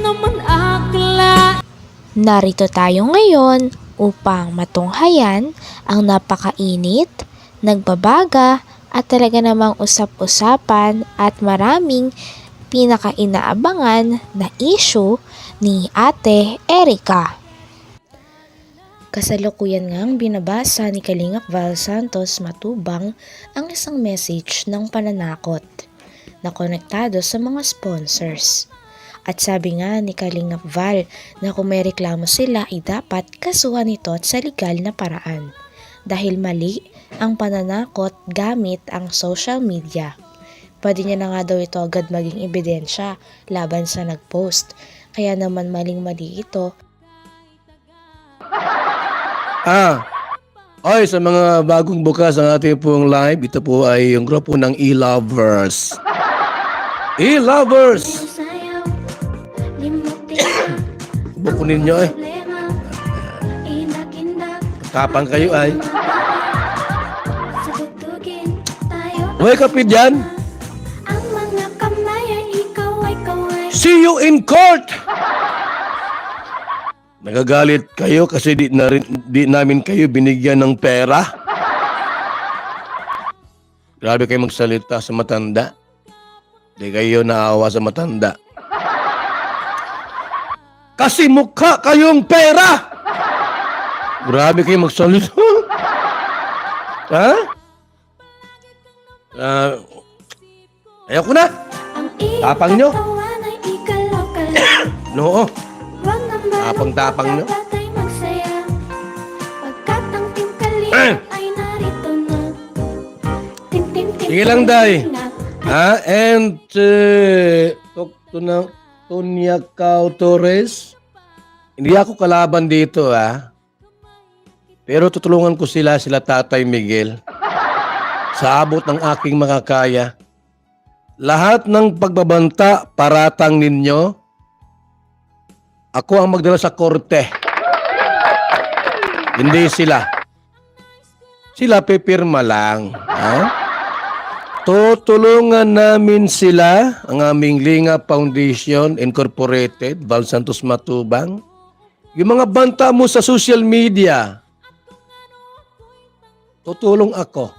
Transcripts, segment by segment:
naman akla. Narito tayo ngayon upang matunghayan ang napakainit, nagbabaga at talaga namang usap-usapan at maraming pinakainaabangan na issue ni Ate Erica. Kasalukuyan ngang binabasa ni Kalingap Val Santos Matubang ang isang message ng pananakot na konektado sa mga sponsors. At sabi nga ni Kalingap Val na kung may reklamo sila ay dapat kasuhan ito at sa legal na paraan dahil mali ang pananakot gamit ang social media. Pwede niya na nga daw ito agad maging ebidensya laban sa nagpost. Kaya naman maling-mali ito. Oy, sa mga bagong bukas ang ating pong live, ito po ay yung grupo ng E-Lovers. E-Lovers! Buko ninyo eh. Tapang kayo ay. Uy, kapit dyan. See you in court! Nagagalit kayo kasi di namin kayo binigyan ng pera. Grabe kayo magsalita sa matanda. Di kayo naawa sa matanda. Kasi mukha kayong pera! Grabe kayo magsalita. Ha? Ayoko na. Tapang nyo. No. Tapang-tapang nyo. Sige lang, Day. And talk to na Tonya Cao Torres. Hindi ako kalaban dito, Pero tutulungan ko sila Tatay Miguel. Sa abot ng aking makakaya. Lahat ng pagbabanta, paratang ninyo, ako ang magdala sa korte. Hindi sila. Sila pipirma lang. Tutulungan namin sila, ang aming Linga Foundation Incorporated, Val Santos Matubang. Yung mga banta mo sa social media, tutulong ako.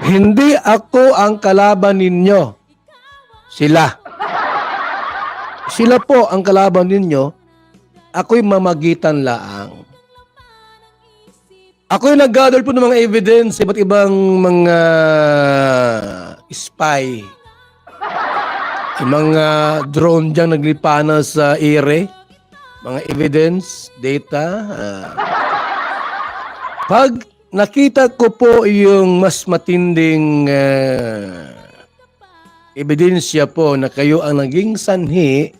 Hindi ako ang kalaban ninyo. Sila. Sila po ang kalaban ninyo. Ako'y mamagitan laang. Ako'y nag-gather po ng mga evidence, iba't ibang mga spy. Yung mga drone dyan naglipana sa ere. Mga evidence, data. Pag nakita ko po yung mas matinding ebidensya po na kayo ang naging sanhi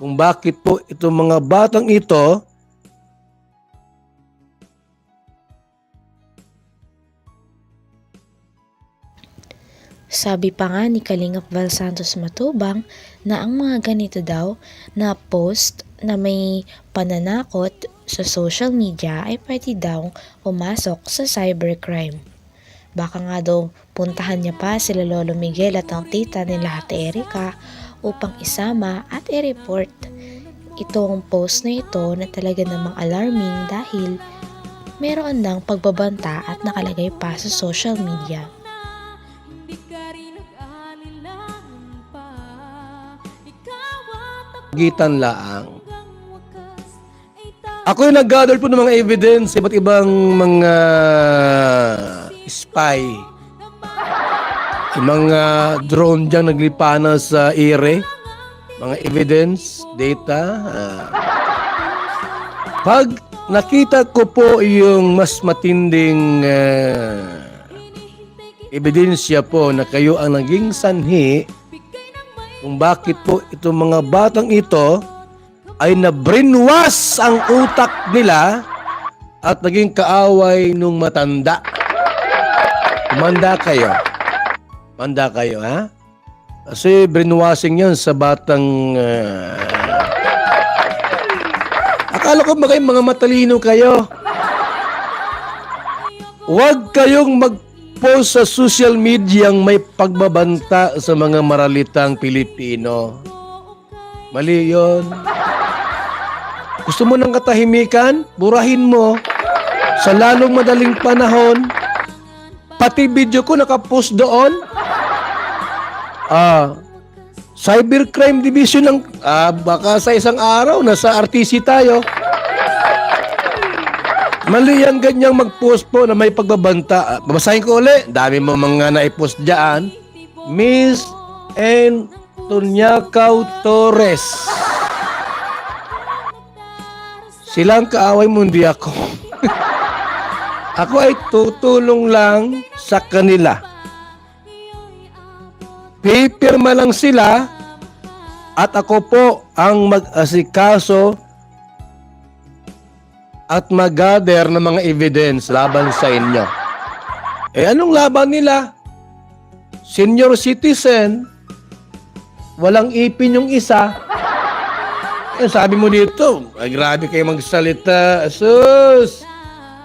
kung bakit po itong mga batang ito Sabi pa nga ni Kalingap Val Santos Matubang na ang mga ganito daw na post na may pananakot sa social media ay pwede daw pumasok sa cybercrime. Baka nga daw puntahan niya pa sila Lolo Miguel at ang tita nila Ate Erica upang isama at i-report itong post na ito na talaga namang alarming dahil meron ng pagbabanta at nakalagay pa sa social media. gitan laang. Ako'y nag-gather po ng mga evidence, iba't ibang mga spy. Yung mga drone dyan naglipana sa ere. Mga evidence, data. Pag nakita ko po yung mas matinding ebidensya po na kayo ang naging sanhi kung bakit po itong mga batang ito ay na-brainwash ang utak nila at naging kaaway nung matanda. Manda kayo. Manda kayo, ha? Kasi brainwashing yan sa batang... Akala ko mga matalino kayo. Huwag kayong mag-post sa social media ang may pagbabanta sa mga maralitang Pilipino. Mali yun. Gusto mo ng katahimikan? Burahin mo. Sa lalong madaling panahon, pati video ko nakapost doon. Cybercrime Division ng baka sa isang araw nasa RTC tayo. Mali yan ganyang mag-post po na may pagbabanta. Babasahin ko ulit. Dami mo mga naipost dyan. Miss Antoniacao Torres. Silang kaaway mo, hindi ako. Ako ay tutulong lang sa kanila. Pipirma lang sila at ako po ang mag-asikaso at mag-gather ng mga evidence laban sa inyo. Anong laban nila? Senior citizen, walang ipin yung isa. Sabi mo dito, ay grabe kayo magsalita. Sus!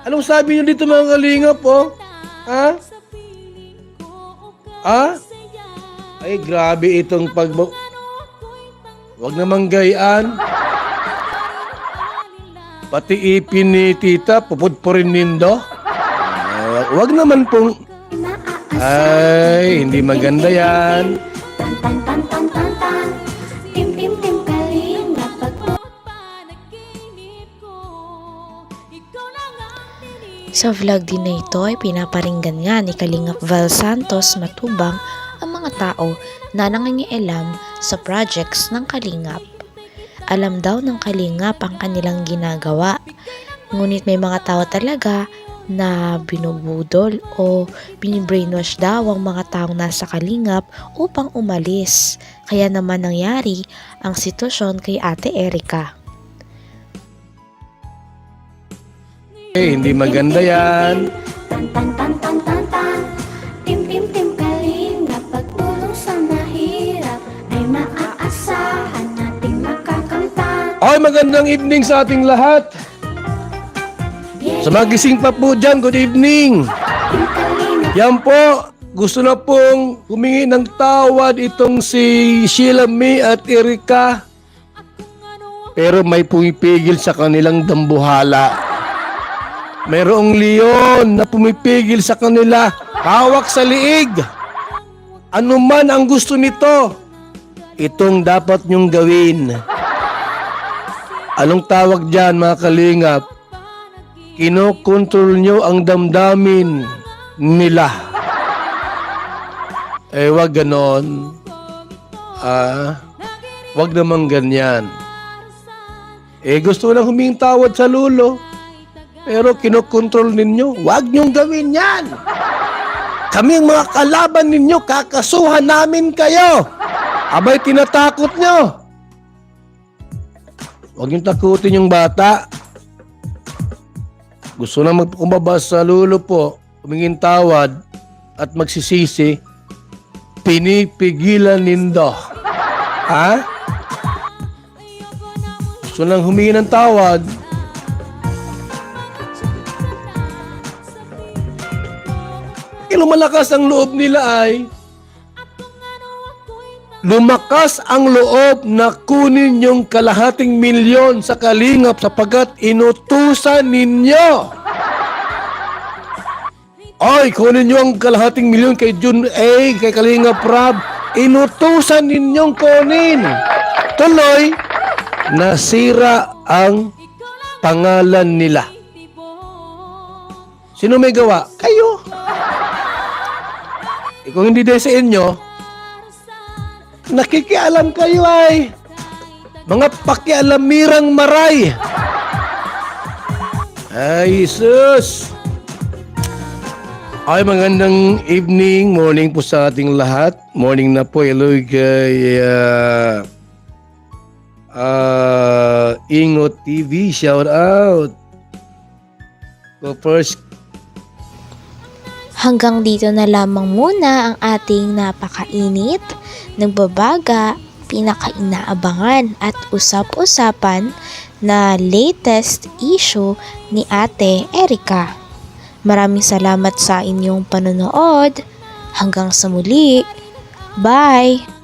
Anong sabi nyo dito mga kalingap, oh? Ha? Ay, grabe itong Huwag namang gayaan. Pati ipin ni tita, pupudpurin nindo. Huwag naman pong... Ay, hindi maganda yan. Sa vlog din na ito ay pinaparinggan nga ni Kalingap Val Santos Matubang ang mga tao na nangingialam sa projects ng Kalingap. Alam daw ng Kalingap ang kanilang ginagawa, ngunit may mga tao talaga na binubudol o binibrainwash daw ang mga taong nasa Kalingap upang umalis. Kaya naman nangyari ang sitwasyon kay Ate Erica. Hindi maganda yan. Tim Kalingap, pagtulong sa mahirap ay maaasahan nating makakamtan. Ay, magandang evening sa ating lahat. Sa magising pa po dyan, good evening. Yan po, gusto na pong humingi ng tawad itong si Sheila May at Erica. Pero may pumipigil sa kanilang dambuhala. Mayroong leon na pumipigil sa kanila, hawak sa liig. Ano man ang gusto nito, itong dapat nyong gawin. Anong tawag dyan mga kalingap? Kinokontrol nyo ang damdamin nila. Wag ganon. Wag naman ganyan. Gusto lang humingin tawad sa lulo. Pero kinokontrol ninyo, huwag niyong gawin yan. Kami ang mga kalaban ninyo, kakasuhan namin kayo. Abay, tinatakot nyo. Huwag niyong takutin yung bata. Gusto na magkumbaba sa lulo po, humingin tawad at magsisisi, pinipigilan nindo. Ha? Gusto nang humingi ng tawad, lumalakas ang loob nila ay lumakas ang loob na kunin yung kalahating milyon sa Kalingap sapagkat inutusan ninyo. Ay, kunin nyo ang kalahating milyon kay Jun A, kay Kalingap Rob. Inutusan ninyong kunin. Tuloy, nasira ang pangalan nila. Sino may gawa? Kayo. Kung hindi dahil sa inyo, nakikialam kayo ay mga pakialamirang maray. Ay, Jesus! Ay, magandang evening, morning po sa ating lahat. Morning na po, hello kay Ingot TV, shout out. So first, Hanggang dito na lamang muna ang ating napakainit, nagbabaga, pinakainaabangan at usap-usapan na latest issue ni Ate Erica. Maraming salamat sa inyong panonood. Hanggang sa muli. Bye!